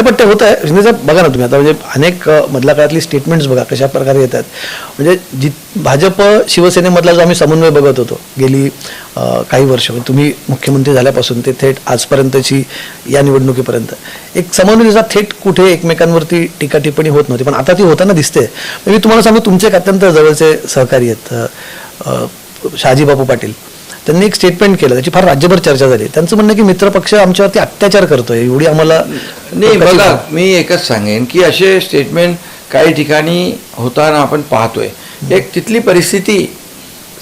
पण ते होतं आहे शिंदे साहेब. बघा ना तुम्ही आता म्हणजे अनेक मधल्या काळातली स्टेटमेंट्स बघा कशा प्रकारे येतात. म्हणजे भाजप शिवसेनेमधला जो आम्ही समन्वय बघत होतो गेली काही वर्ष, म्हणजे तुम्ही मुख्यमंत्री झाल्यापासून ते थेट आजपर्यंतची या निवडणुकीपर्यंत एक समन्वय जसा थेट कुठे एकमेकांवरती टीका टिप्पणी होत नव्हती, पण आता ती होताना दिसते. मी तुम्हाला सांगू, तुमचे एक अत्यंत जवळचे सहकारी आहेत शहाजीबापू पाटील, त्यांनी एक स्टेटमेंट केलं, त्याची फार राज्यभर चर्चा झाली. त्यांचं म्हणणं की मित्रपक्ष आमच्यावरती अत्याचार करतोय, एवढी आम्हाला नाही. बघा, मी एकच सांगेन की असे स्टेटमेंट काही ठिकाणी होताना आपण पाहतोय. एक तिथली परिस्थिती,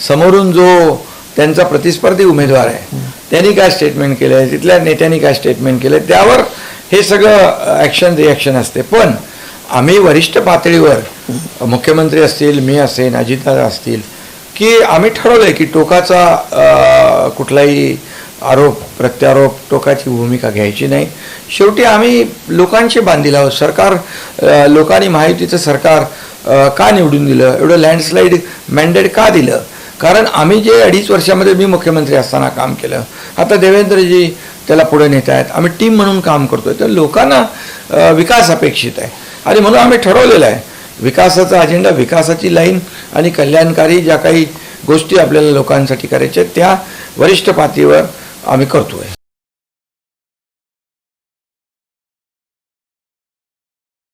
समोरून जो त्यांचा प्रतिस्पर्धी उमेदवार आहे त्यांनी काय स्टेटमेंट केलं आहे, तिथल्या नेत्यांनी काय स्टेटमेंट केलं, त्यावर हे सगळं ॲक्शन रिॲक्शन असते. पण आम्ही वरिष्ठ पातळीवर, मुख्यमंत्री असतील, मी असेन, अजितदादा असतील, की आम्ही ठरवलं आहे की टोकाचा कुठलाही आरोप प्रत्यारोप, टोकाची भूमिका घ्यायची नाही. शेवटी आम्ही लोकांशी बांधील आहोत. सरकार, लोकांनी महायुतीचं सरकार का निवडून दिलं, एवढं लँडस्लाईड मॅन्डेट का दिलं? कारण आम्ही जे 2.5 वर्षामध्ये मी मुख्यमंत्री असताना काम केलं, आता देवेंद्रजी त्याला पुढे नेत आहेत, आम्ही टीम म्हणून काम करतोय. तर लोकांना विकास अपेक्षित आहे आणि म्हणून आम्ही ठरवलेलं आहे विकासाचा अजेंडा, विकासाची लाईन आणि कल्याणकारी ज्या काही गोष्टी आपल्याला लोकांसाठी करायच्या त्या वरिष्ठ पातळीवर आम्ही करतोय.